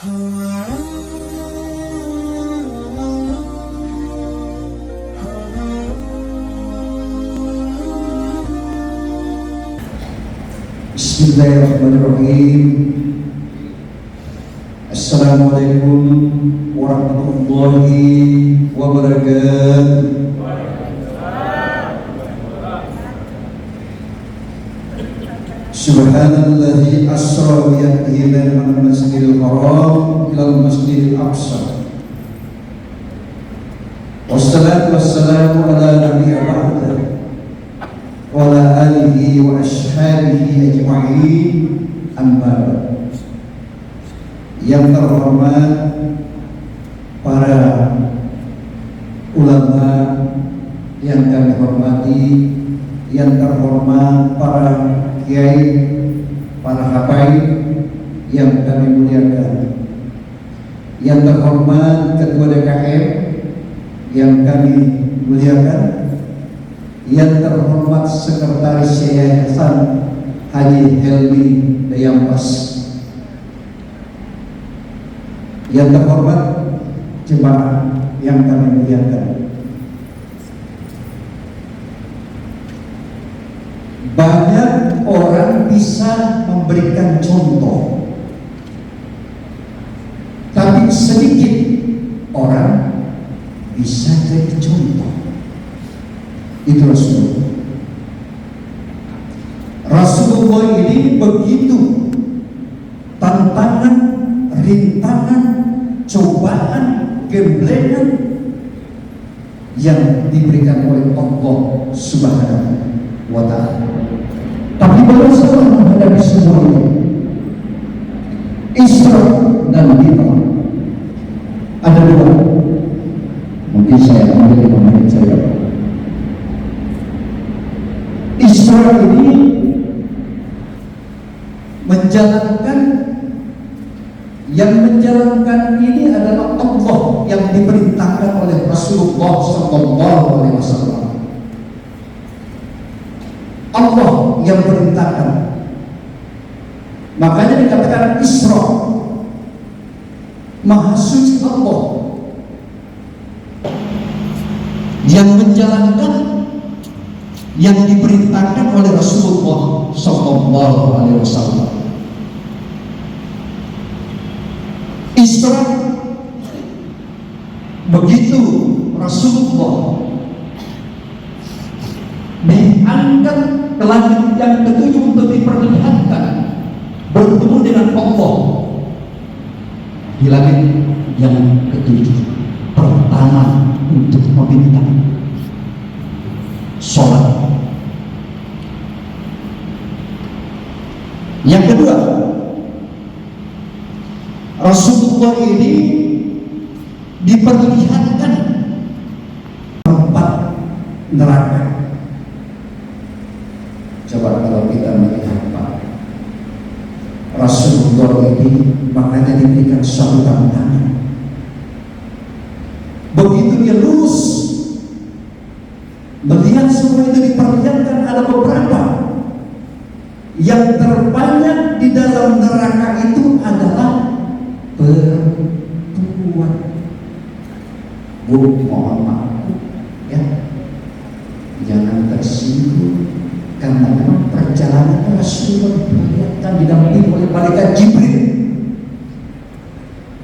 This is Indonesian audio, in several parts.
Bismillahirrahmanirrahim. Assalamualaikum warahmatullahi wabarakatuh. Subhanalladzi asra bi 'abdihi minal masjidil haram ilal masjidil aqsa. Wassalatu wassalamu ala nabiyyi ba'da wa ala alihi wa ashabihi ajma'in, amma ba'd. Yang terhormat para ulama yang kami hormati, yang terhormat para kiai, para habaib yang kami muliakan, yang terhormat ketua DKM yang kami muliakan, yang terhormat sekretaris Yayasan Haji Helmi Dayampas, yang terhormat jemaah yang kami muliakan. Banyak orang bisa memberikan contoh, tapi sedikit orang bisa jadi contoh. Itu Rasulullah ini begitu tantangan, rintangan, cobaan, gemblengan yang diberikan oleh Allah Subhanahu wa ta'ala. Tapi bagaimana menghadapi semuanya? Isra dan Mi'raj ada dua. Mungkin saya ambil 5 menit saja. Isra ini menjalankan, yang menjalankan ini adalah Allah yang diperintahkan oleh Rasulullah Sallallahu Alaihi Wasallam. Allah yang perintahkan. Makanya dikatakan Isra, Maha Suci Allah yang menjalankan yang diperintahkan oleh Rasulullah Sallallahu Alaihi Wasallam. Isra, begitu Rasulullah diangkat ke langit yang ketujuh untuk diperlihatkan bertemu dengan Allah di langit yang ketujuh, pertama untuk meminta sholat. Yang kedua, Rasulullah ini diperlihatkan tempat neraka. Coba kalau kita melihat Pak Rasulullah ini, makanya diberikan suatu tantangan. Begitu dia lulus melihat semua itu diperlihatkan, ada beberapa yang terbanyak di dalam neraka itu adalah perempuan. Mohon maaf ya, jangan tersinggung, karena memang perjalanan Rasulullah diperlihatkan didampingi oleh malaikat Jibril.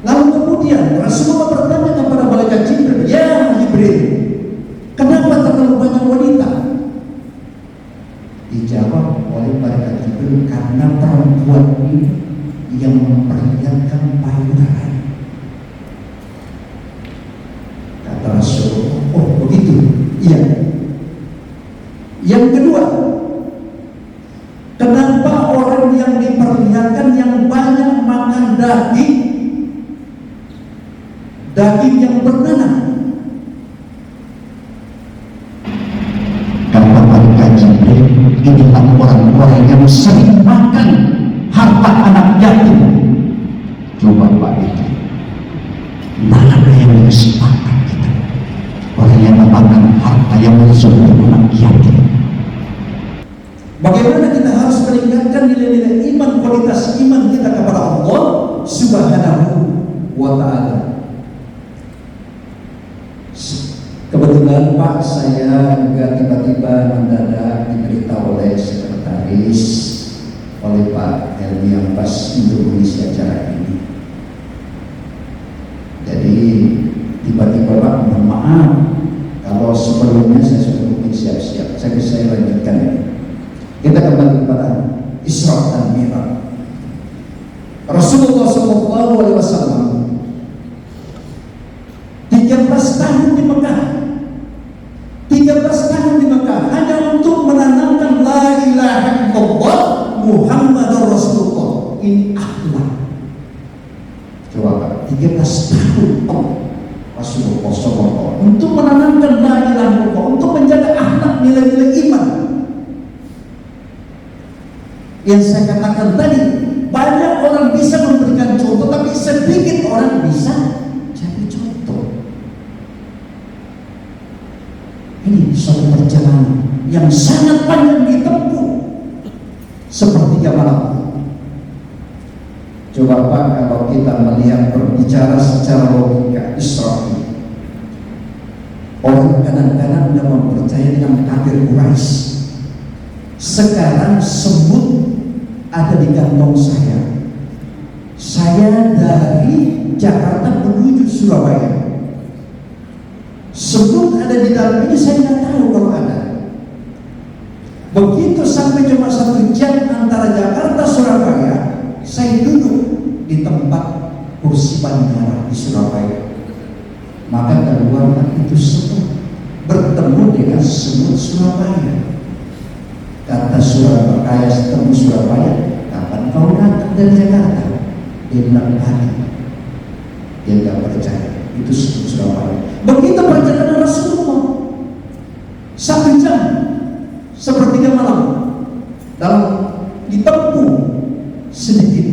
Lalu kemudian Rasulullah bertanya kepada malaikat Jibril, "Ya Jibril, kenapa terlalu banyak wanita?" Dijawab oleh malaikat Jibril, "Karena perempuan ini yang memperlihatkan payudara." Kata Rasulullah, "Oh begitu?" Iya. Yang kedua, kenapa orang yang diperlihatkan yang banyak makan daging yang bernanah? Kata malaikat Jibril, inilah orang-orang yang sering makan harta anak yatim. Coba Pak, itu mana yang disepakkan kita? Orang yang memakan harta yang bersumber anak yatim. Bagaimana kita harus meningkatkan nilai-nilai iman, kualitas iman kita kepada Allah Subhanahu wa ta'ala. Kebetulan Pak, saya juga tiba-tiba mendadak diberitahu oleh sekretaris, oleh Pak Helmi Abbas untuk mengisi acara ini. Jadi tiba-tiba Pak, mohon maaf kalau sebelumnya saya sudah mungkin siap-siap. Saya lanjutkan ini. Kita kembali kepada Isra dan Mi'raj. Rasulullah SAW 13 tahun di Mekah, 13 tahun di Mekah hanya untuk menanamkan la ilaha illallah Muhammadur Rasulullah. Ini akhlak. Coba Pak, 13 tahun Rasulullah SAW untuk menanamkan la ilaha illallah, untuk menjaga akhlak, nilai-nilai iman. Yang saya katakan tadi, banyak orang bisa memberikan contoh, tapi sedikit orang bisa jadi contoh. Ini suatu perjalanan yang sangat panjang ditempuh, sepertiga malam. Coba Pak, kalau kita melihat berbicara secara logika Isra, orang kadang-kadang tidak mempercaya dengan kafir Quraisy. Sekarang semut ada di kantong saya. Saya dari Jakarta menuju Surabaya. Semut ada di dalam ini, saya tidak tahu kalau ada. Begitu sampai cuma 1 jam antara Jakarta Surabaya, saya duduk di tempat kursi bandara di Surabaya. Maka keluarlah itu semut, bertemu dengan semut Surabaya. Kata Surabaya, ketemu Surabaya, kapan kau datang dari Jakarta? Dia bilang tadi. Dia tidak percaya, itu semut Surabaya. Begitu perjalanan Rasulullah 1 jam, sepertiga malam, dalam ditempuh sedikit.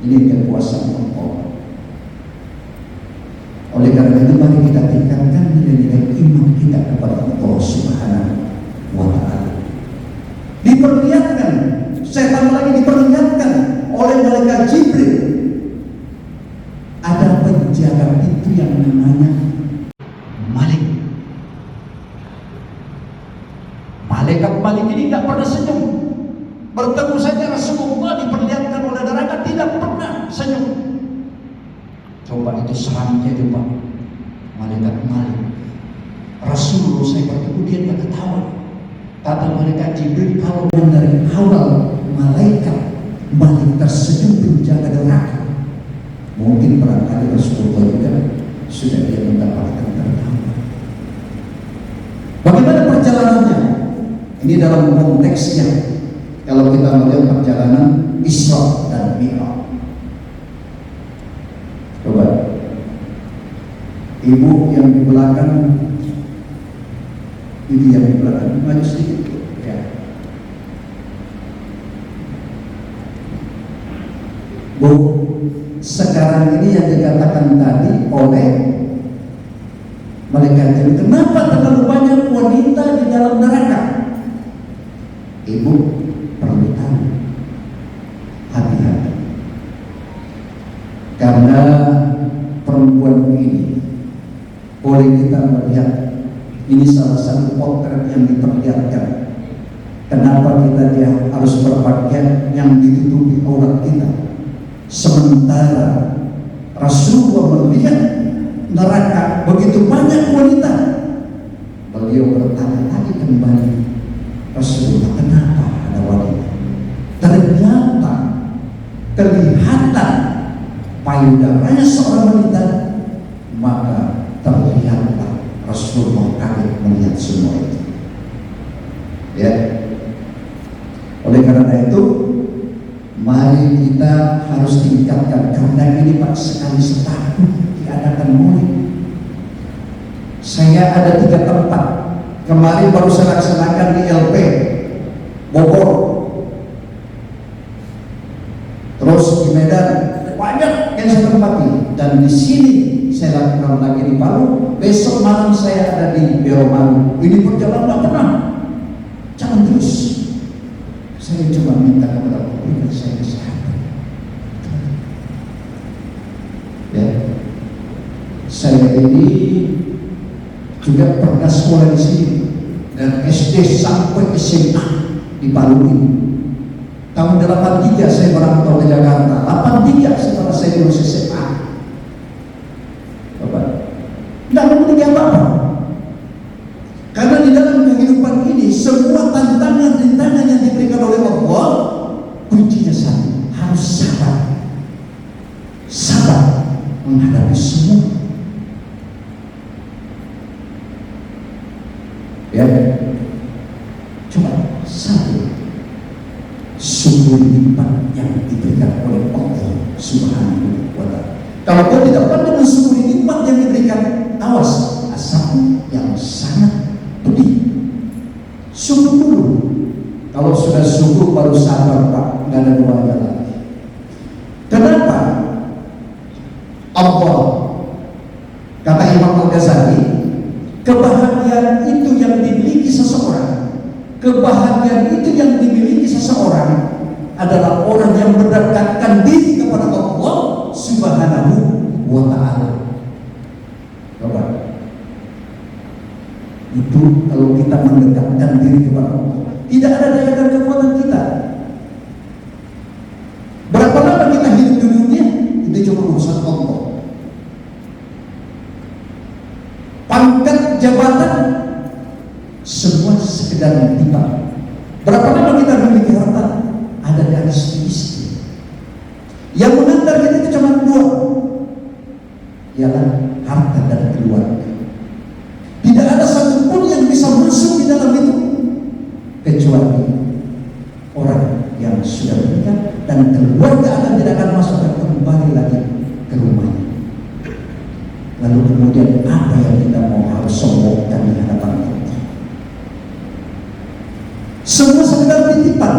Ini kekuasaan Allah. Oleh karena itu mari kita tingkatkan nilai-nilai iman kita kepada Allah Subhanahu wa ta'ala. Diperlihatkan, saya tambah lagi, diperlihatkan oleh malaikat Jibril ada penjaga pintu yang namanya Malik. Malaikat ini tidak pernah senyum. Bertemu saja Rasulullah diperlihatkan oleh neraka, tidak pernah senyum. Coba itu seramnya coba malaikat Malik. Rasulullah saya bertemu, dia tidak ketawa. Kata malaikat Jibril, kalau dari awal malaikat Malik tersenyum penjaga neraka, mungkin barangkali Rasulullah juga sudah dia mendapatkan tertawa. Bagaimana perjalanannya? Ini dalam konteksnya, kalau kita melihat perjalanan Isra dan Mi'raj. Coba ibu yang di belakang, ini yang di belakang, maju sedikit ya. Bu, sekarang ini yang dikatakan tadi oleh malaikat Jibril, kenapa terlalu banyak wanita di dalam neraka? Ibu perlu tahu, hati-hati, karena perempuan ini boleh kita melihat. Ini salah satu potret yang diperlihatkan. Kenapa dia harus berpakaian yang ditutupi aurat kita? Sementara Rasulullah melihat neraka begitu banyak wanita, beliau bertanya-tanya kembali, Rasulullah, kenapa ada wanita? Ternyata kelihatan payudaranya seorang wanita, maka terlihatlah Rasulullah kaget melihat semua itu. Ya. Oleh karena itu, mari kita harus tingkatkan, karena ini Pak, sekali setahun diadakan maulid. Saya ada 3 tempat. Kemarin baru saya laksanakan di LP Bogor, terus di Medan, banyak yang saya tempati, dan di sini saya lakukan lagi di Palu. Besok malam saya ada di Beromalu. Ini perjalanan tidak pernah. Jangan terus. Saya cuma minta kepada Allah, berikan saya kesehatan. Saya ini juga pernah sekolah di sini dan SD sampai SMA di Palu ini. Tahun 83 saya merantau ke Jakarta. 83 setelah saya lulus SMA. Bapak, tidak memiliki apa-apa. Karena di dalam kehidupan ini semua tantangan-rintangan yang diberikan oleh Allah, kuncinya satu, harus sabar. Sabar menghadapi semua. Ya, coba satu, sumber nikmat yang diberikan oleh Allah Subhanahu wa Ta'ala. Kalau kau tidak pandang dengan sumber nikmat yang diberikan, awas, asap yang sangat pedih. Sungguh dulu. Kalau sudah sungguh baru sabar, Pak, nggak ada duanya lagi. Kenapa? Allah, kata Imam Al-Ghazali, kebahagiaan itu yang dimiliki seseorang, kebahagiaan itu yang dimiliki seseorang adalah orang yang mendekatkan diri kepada Allah Subhanahu wa Ta'ala. Coba, itu kalau kita mendekatkan diri kepada Allah, tidak ada daya dan kekuatan kita. Berapa lama kita hidup di dunia, itu cuma urusan Allah. Pangkat, jabatan, semua sekedar tiba. Berapa lama kita memiliki harta, ada dari istri. Yang mengantar kita itu cuma dua, ialah harta dan keluarga. Tidak ada satupun yang bisa masuk di dalam itu kecuali orang yang sudah menikah, dan keluarga tidak akan masuk dan kembali lagi ke rumahnya. Lalu kemudian apa yang kita mau harus sombongkan di hadapan Allah? Semua sekedar titipan.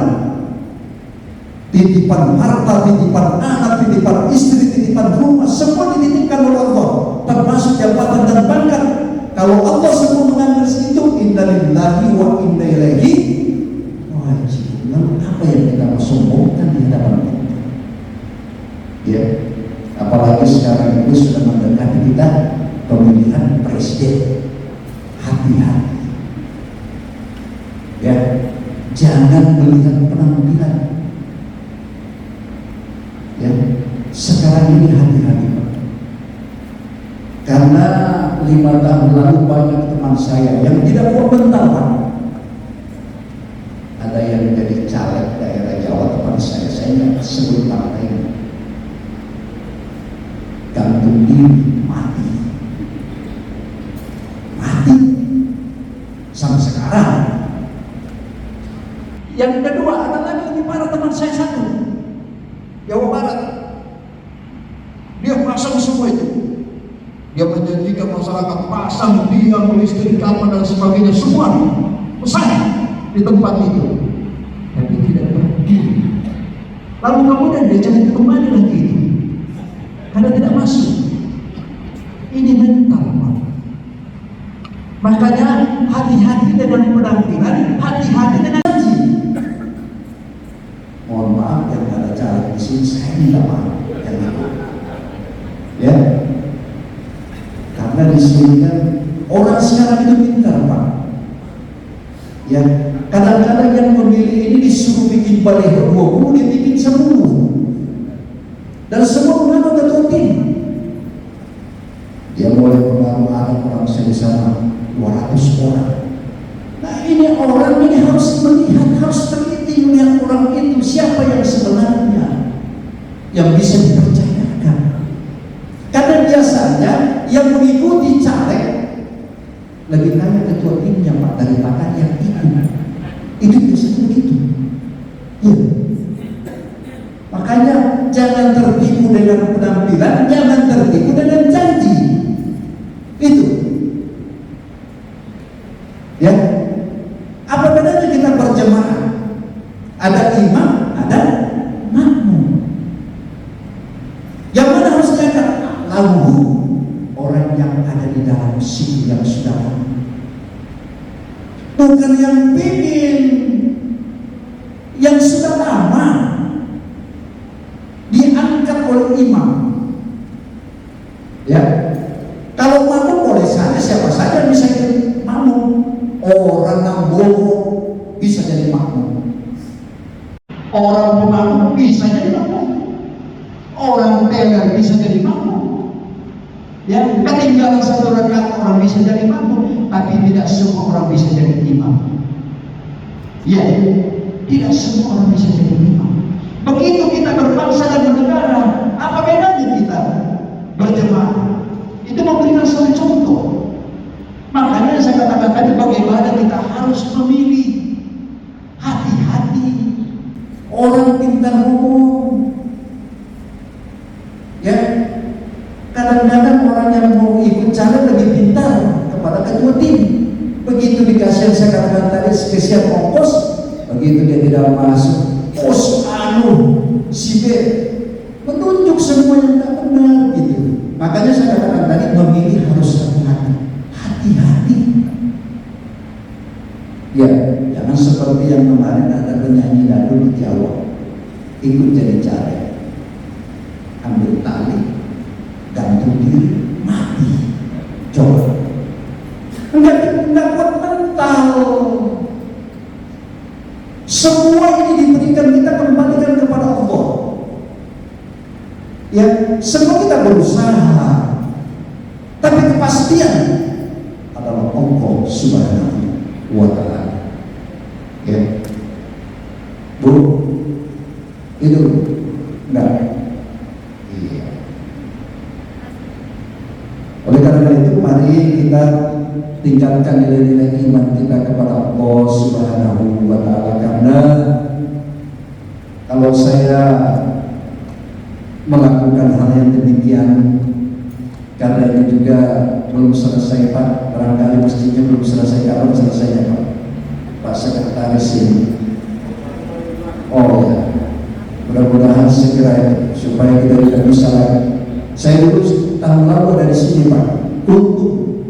Titipan harta, titipan anak, titipan istri, titipan rumah, semua dititipkan oleh Allah, termasuk jabatan dan pangkat. Kalau Allah semua mengambil itu, innalillahi wa inna ilaihi raji'un. Lalu apa yang kita mau sombongkan di hadapan Allah? Ya, apalagi sekarang ini sudah mendekati kita pemilihan presiden. Hati-hati. Ya, jangan melihat penampilan. Ya, sekarang ini hati-hati, Pak. Karena 5 tahun lalu banyak teman saya yang tidak komentar, Pak. Ada yang jadi caleg daerah Jawa teman saya nggak sebut partainya. Gantung diri, mati sampai sekarang. Yang kedua, ada lagi lebih parah teman saya satu, Jawa Barat. Dia pasang semua itu. Dia menjanjikan masyarakat pasang tiang listrik apa dan sebagainya, semua besar di tempat itu, tapi tidak berdiri. Lalu kemudian dia cari kembali lagi itu karena tidak masuk. Ini mental, Pak. Makanya hati-hati dengan penampilan, hati-hati dengan janji. Mohon maaf yang ada cara di sini, saya minta maaf. Ya, karena di sini kan orang sekarang itu pintar, Pak. Ya, kadang-kadang yang memilih ini disuruh bikin baliho 20, dia bikin 10. Dan semua mengaku ketua tim. Dia mulai pengaruh orang saya di sana 200 orang. Nah, ini orang ini harus melihat, harus teliti melihat orang itu siapa yang sebenarnya yang bisa dipercayakan. Karena biasanya yang mengikuti caleg lebih kaya ketua timnya, Pak, daripada yang ikut. Itu biasanya begitu. Ya. Makanya jangan tertipu dengan penampilan, jangan tertipu dengan janji. Itu. Ya. Apa bedanya kita berjemaah? Ada imam, ada makmum. Yang mana harus jaga? Lalu orang yang ada di dalam situ yang sudah lama. Bukan yang pingin, yang sudah lama diangkat oleh imam. Ya, Orang yang bohong bisa jadi makmum. Orang pemabuk bisa jadi makmum. Orang teler bisa jadi makmum. Ya, ketinggalan satu rakaat orang bisa jadi makmum, tapi tidak semua orang bisa jadi imam. Ya, tidak semua orang bisa jadi imam. Begitu kita berbangsa dan bernegara, apa bedanya kita berjemaah? Itu memberikan satu contoh. Makanya saya katakan tadi, bagaimana kita harus memilih. Hati-hati, orang pintar ngomong. Ya, kadang-kadang orang yang mau ikut calon lebih pintar kepada ketua tim. Begitu dikasih, saya katakan tadi, spesial ongkos, begitu dia tidak masuk, si B menunjuk semua yang tak benar gitu. Makanya saya katakan tadi, memilih harus hati-hati. Hati-hati. Ya, jangan seperti yang kemarin ada penyanyi dangdut di Jawa, ikut jadi caleg, ambil tali, gantung diri, mati. Coba, enggak kuat mental. Semua ini diberikan, kita kembalikan kepada Allah. Ya, semua kita berusaha, tapi kepastian adalah Allah Subhanahu wa Ta'ala. Ya, Bu, itu enggak. Iya. Oleh karena itu, mari kita tingkatkan nilai-nilai iman kita kepada Allah Subhanahu wa Ta'ala. Karena kalau saya melakukan hal yang demikian, karena ini juga belum selesai Pak, barangkali mestinya belum selesai. Kapan selesainya Pak Sekretaris ini? Oh ya, mudah-mudahan segera supaya kita tidak bisa lagi. Saya dulu tahun lalu dari sini Pak, untung.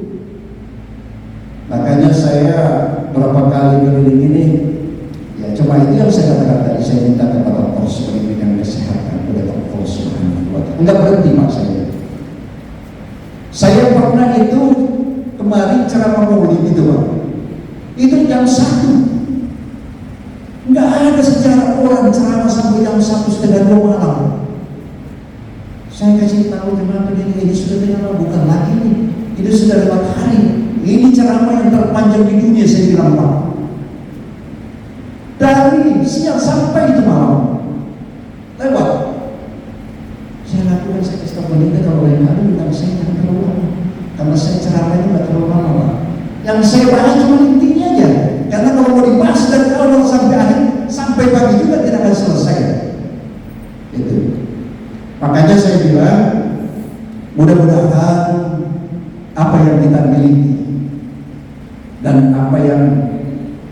Makanya saya berapa kali keliling ini, ya cuma itu yang saya katakan tadi, saya minta kepada Allah sebagai bidang kesehatan oleh Allah Subhanahu wa Ta'ala. Enggak berhenti Pak saya pernah itu kemarin ceramah maulid itu Pak, itu jam 1. Enggak ada sejarah orang ceramah sampai jam 1:30 malam. Saya kasih tahu jemaah ini sudah tidak, bukan lagi nih, itu sudah lewat hari. Ini ceramah yang terpanjang di dunia, saya bilang Pak. Dari siang sampai itu malam lewat. Saya lakukan, saya kasih tahu mereka, kalau lain kali bilang saya jangan terlalu lama, karena saya ceramah itu tidak terlalu lama Pak. Yang saya bahas cuma intinya aja, karena kalau mau dibahas dari awal sampai akhir, sampai pagi juga tidak akan selesai. Itu. Makanya saya bilang, mudah-mudahan apa yang kita miliki dan apa yang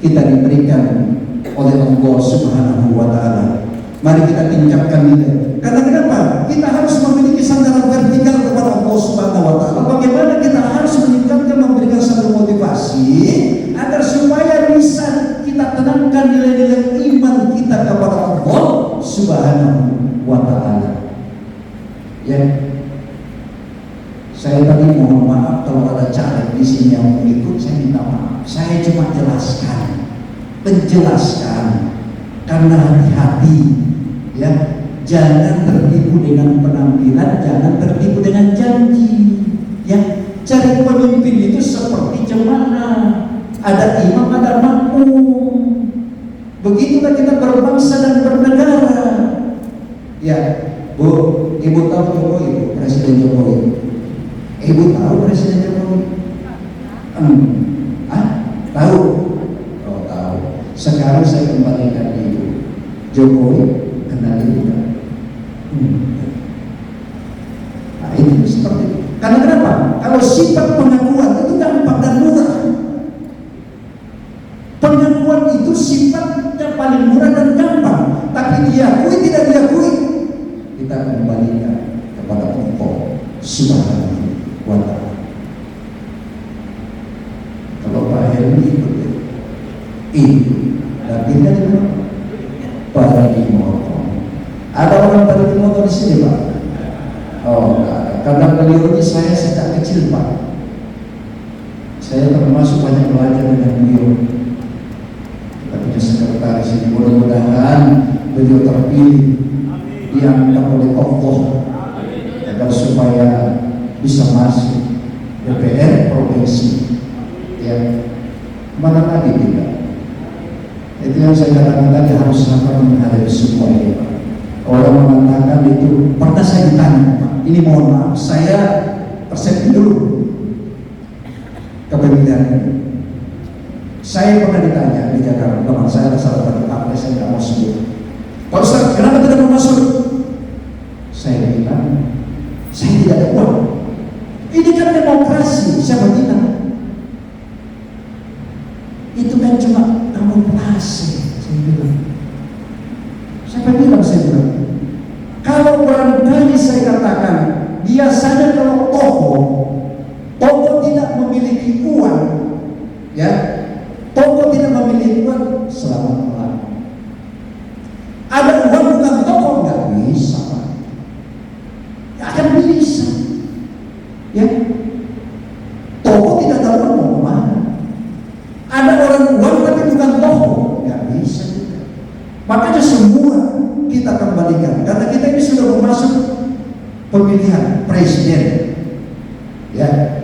kita diberikan oleh Allah Subhanahu wa Ta'ala, mari kita tingkatkan ini. Karena kenapa? Kita harus memiliki sandaran vertikal kepada Allah Subhanahu wa Ta'ala. Bagaimana kita harus meningkatkan, memberikan satu motivasi agar supaya bisa kita tenangkan nilai-nilai iman kita kepada Allah Subhanahu wa Ta'ala. Ya, saya tadi mohon maaf kalau ada caleg di sini yang mengikut, saya minta maaf. Saya cuma penjelaskan, karena hati-hati, ya, jangan tertipu dengan penampilan, jangan tertipu dengan janji. Ya, cari pemimpin itu seperti jemaah, ada imam, ada makmum. Begitulah kita berbangsa dan bernegara. Ya, Bu, Ibu tahu Jokowi, Presiden Jokowi? Ibu tahu Presiden Jokowi? Tahu? Oh, tahu. Sekarang saya kembalikan Ibu. Jokowi kenal Ibu kan? Nah, itu seperti itu. Karena kenapa? Kalau sifat pengakuan itu gampang dan murah. Pengakuan itu sifatnya paling murah dan gampang. Tapi diakui tidak diakui, kita kembalikan kepada Allah Subhanahu wa Ta'ala. Kalau Pak Helmi ikut itu, tapi kan Paradimoto. Ada orang Paradimoto di sini Pak? Oh, karena beliau ini saya sejak kecil Pak. Saya termasuk banyak belajar dengan beliau. Kita punya sekretaris ini, mudah-mudahan beliau terpilih, diangkat oleh Allah agar supaya bisa masuk DPR provinsi. Ya, mana tadi tidak? Itu yang saya katakan tadi, harus sabar menghadapi semua ini, Pak. Orang mengatakan itu, pernah saya ditanya, Pak, ini mohon maaf, saya persepsi dulu kepemilikan ini. Saya pernah ditanya di Jakarta, teman saya ada salah satu partai, saya nggak mau sebut. Pak Ustaz, kenapa tidak mau masuk? Saya bilang, saya tidak ada uang. Ini kan demokrasi, siapa bilang? Itu kan cuma kamuflase, saya bilang. Siapa bilang? Saya bilang. Kalau barangkali saya katakan, biasanya kalau tokoh tidak memiliki uang, ya, tokoh tidak memiliki uang, selamat malam. Ada uang bukan tokoh, nggak bisa, Pak. Nggak akan bisa, ya. Tokoh tidak tahu mau kemana. Ada orang uang tapi bukan tokoh, nggak bisa juga. Makanya semua kita kembalikan, karena kita ini sudah masuk pemilihan presiden, ya.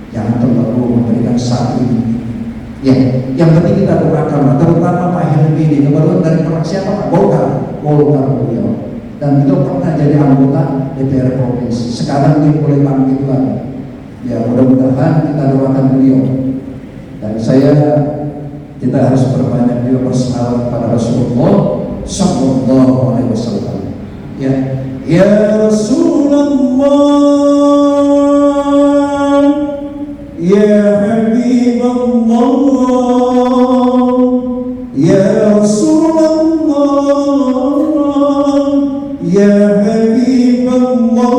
Jangan terlalu memberikan satu ini. Ya, yang penting kita doakan, terutama Pak Helmi ini, kebetulan dari fraksi apa? Golkar beliau, dan beliau pernah jadi anggota DPR provinsi. Sekarang dia boleh bangkit lagi. Ya, mudah-mudahan kita doakan beliau. Dan kita harus berbanyak juga bersalawat kepada Rasulullah Sallallahu Alaihi Wasallam. Ya Rasulullah, ya Habibullah, ya Rasulullah, ya Habibullah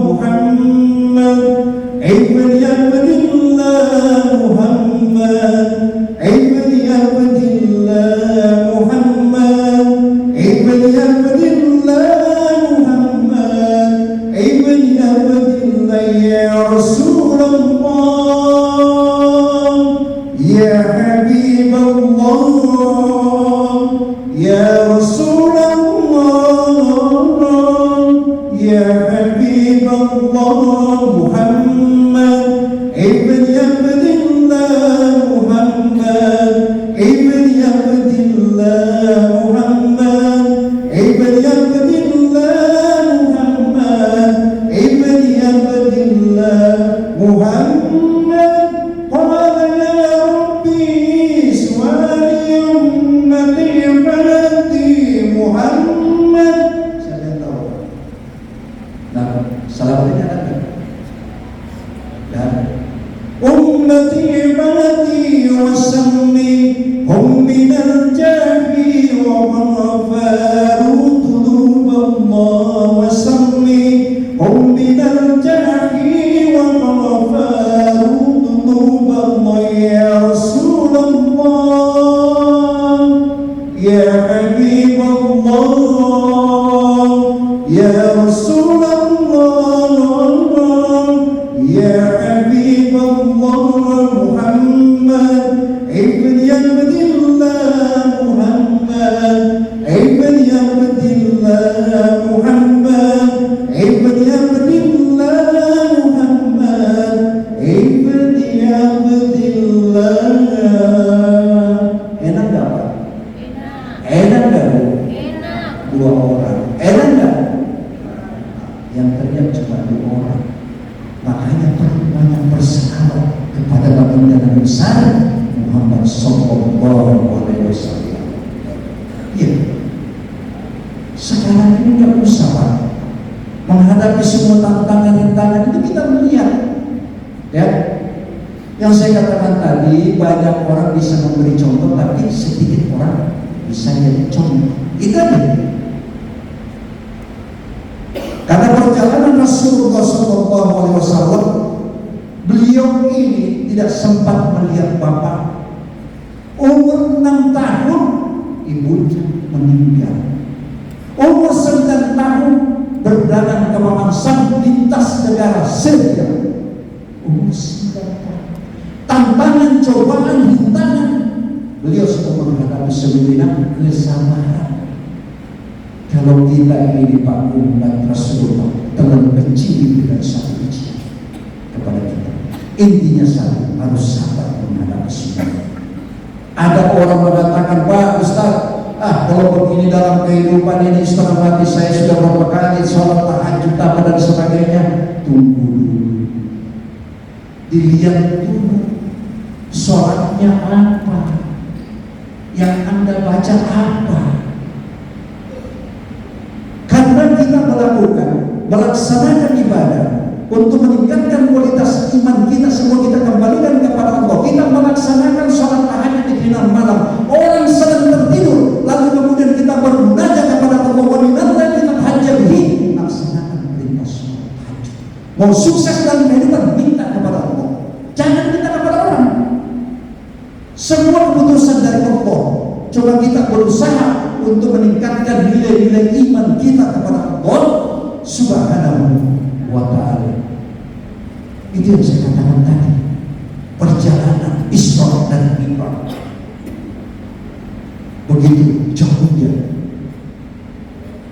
Muhammad ibn Abdillah Muhammad ibn Abdillah Muhammad ibn Abdillah Muhammad ibn Abdillah, ya Rasulullah, ya Habibullah, ya Rasulullah, ya Habibullah Muhammad ibn Abdillah Muhammad ibn Abdillah Muhammad ibn Abdillah Muhammad ibn Abdillah Muhammad. Qala ya Rabbi suwali ummati falati Muhammad. Saya tahu. Nah, salawatnya ada. Dan ummati falati wasammi hum minal jahli wa ghafaru dhunub wasammi hum minal jahli wa ghafaru dhunub, ya Rasulullah, ya Habibullah, ya Rasulullah, ya Habibullah Muhammad ibn Abdillah Muhammad ibn Abdillah Muhammad ibn Abdillah Muhammad ibn Abdillah. Enak gak, Pak? Enak gak, Bu? Enak. Dua orang. Enak gak? Yang teriak cuma dua orang. Makanya perlu banyak bersalawat kepada baginda Nabi besar Muhammad Sallallahu Alaihi Wasallam. Iya. Sekarang ini nggak usah, Pak, menghadapi semua tantangan itu kita melihat, ya. Yang saya katakan tadi, banyak orang bisa memberi contoh, tapi sedikit orang bisa jadi contoh. Itu aja. Karena perjalanan Rasulullah Sallallahu Alaihi Wasallam, beliau ini tidak sempat melihat bapak. Umur 6 tahun ibunya meninggal. Umur 9 tahun berdagang ke Mamansang lintas negara Serbia. Umur 9 tahun tantangan, cobaan, rintangan, beliau sudah menghadapi semua kesabaran. Kalau kita ini Pak umat Rasulullah telah benci dengan satu ujian kepada kita. Intinya satu, harus sabar menghadapi semua. Ada orang mengatakan, Pak Ustaz, kalau begini dalam kehidupan ini setengah mati saya sudah berapa kali sholat tahajud apa dan sebagainya. Tunggu dulu, dilihat dulu sholatnya apa, yang Anda baca apa. Karena kita melaksanakan ibadah untuk meningkatkan kualitas iman kita, semua kita kembalikan kepada Allah. Kita melaksanakan sholat tahajud di tengah malam, orang sedang tertidur, lalu kemudian kita bermunajat kepada Allah. Wanita kita tahajud ini, laksanakan perintah sholat tahajud. Mau sukses dalam kehidupan, minta kepada Allah, jangan minta kepada orang. Semua keputusan dari Allah. Coba kita berusaha untuk meningkatkan nilai-nilai iman kita kepada Allah Subhanahu wa ta'ala. Itu yang saya katakan tadi, perjalanan Isra dan Mi'raj begitu jauhnya,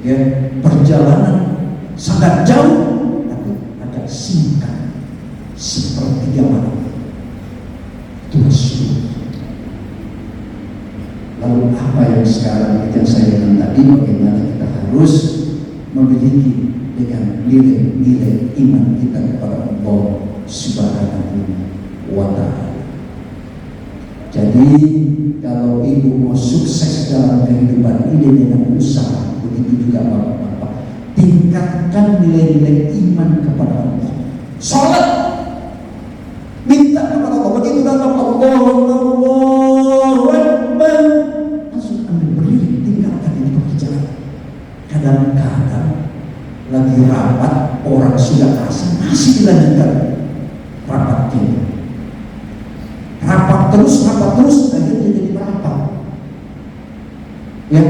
ya, perjalanan sangat jauh tapi agak singkat seperti malam. Itu Rasul. Lalu apa yang sekarang yang saya bilang tadi, bagaimana kita harus memiliki dengan nilai-nilai iman kita kepada Allah Subhanahu wa ta'ala. Jadi kalau ibu mau sukses dalam kehidupan ini dengan usaha, begitu juga bapak-bapak, tingkatkan nilai-nilai iman kepada Allah. Salat, minta kepada Allah, begitu datang Allahu Akbar, langsung ambil berdiri, tinggalkan ini pekerjaan. Kadang-kadang lagi rapat, orang sudah asal masih dilanjutkan rapatnya. Rapat terus, akhirnya jadi rapat. Ya,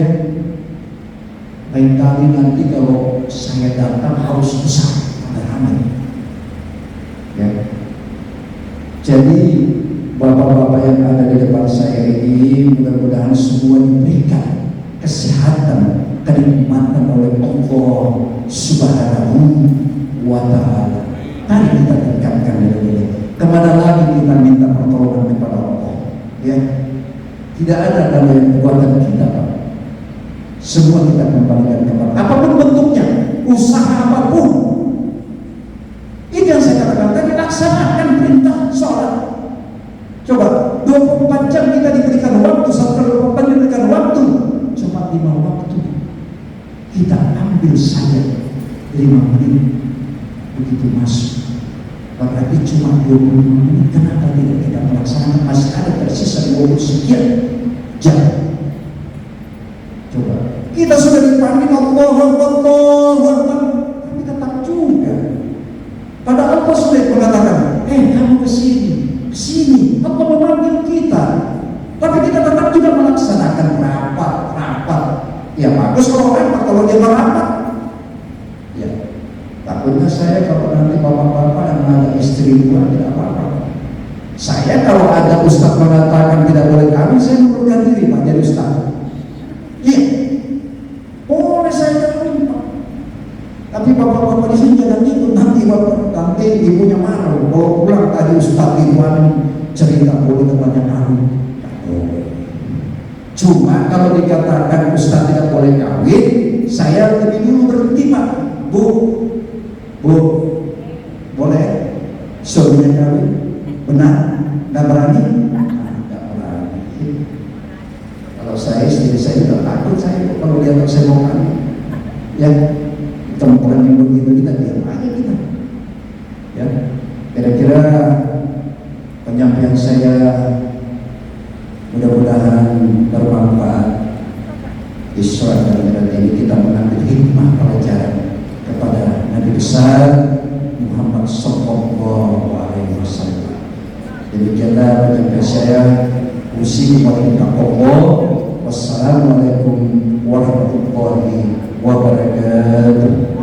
lain kali nanti kalau saya datang harus besar, ramai. Ya, jadi bapak-bapak yang ada di depan saya ini mudah-mudahan semua diberikan kesehatan, kenikmatan oleh Allah Subhanahu wa ta'ala. Mari kita tingkatkan ini. Kemana lagi kita minta pertolongan kepada Allah? Ya, tidak ada kalau yang kekuatan kita, Pak. Semua kita kembalikan kepada apapun bentuknya, usaha apapun. Ini yang saya katakan tadi, laksanakan perintah sholat. Coba 24 jam kita diberikan waktu, 1 kali 24 diberikan waktu, cuma 5 waktu kita ambil saja 5 menit begitu masuk, berarti cuma 25 menit. Kenapa tidak kita melaksanakan? Masih ada tersisa 20 sekian jam. Coba kita sudah dipanggil Allah, tapi tetap juga. Padahal Allah sudah mengatakan, kamu kesini, Allah memanggil kita, tapi kita tetap juga melaksanakan rapat. Ya bagus kalau rapat, kalau dia merapat. Ya, takutnya saya kalau nanti bapak-bapak yang ada istri dua tidak apa-apa. Saya kalau ada ustaz mengatakan tidak boleh kawin, saya mengundurkan diri Pak jadi ustaz. Iya, boleh saya kawin Pak. Tapi bapak-bapak di sini jangan ikut, nanti ibunya marah. Kalau pulang tadi ustaz Ridwan cerita boleh temannya kawin. Cuma kalau dikatakan ustaz tidak boleh kawin, saya lebih dulu berhenti Pak. Bu, boleh suaminya kawin? Benar? Nggak berani? Nggak berani. Kalau saya, istri saya juga takut saya kalau dia tahu saya mau kawin. Ya, tempuran yang begitu kita diam aja kita. Ya, kira-kira penyampaian saya mudah-mudahan bermanfaat. Di surat dan ini kita mengambil hikmah pelajaran kepada Nabi besar Muhammad Sallallahu Alaihi Wasallam. Demikianlah penyampaian saya. Wassalamualaikum warahmatullahi wabarakatuh.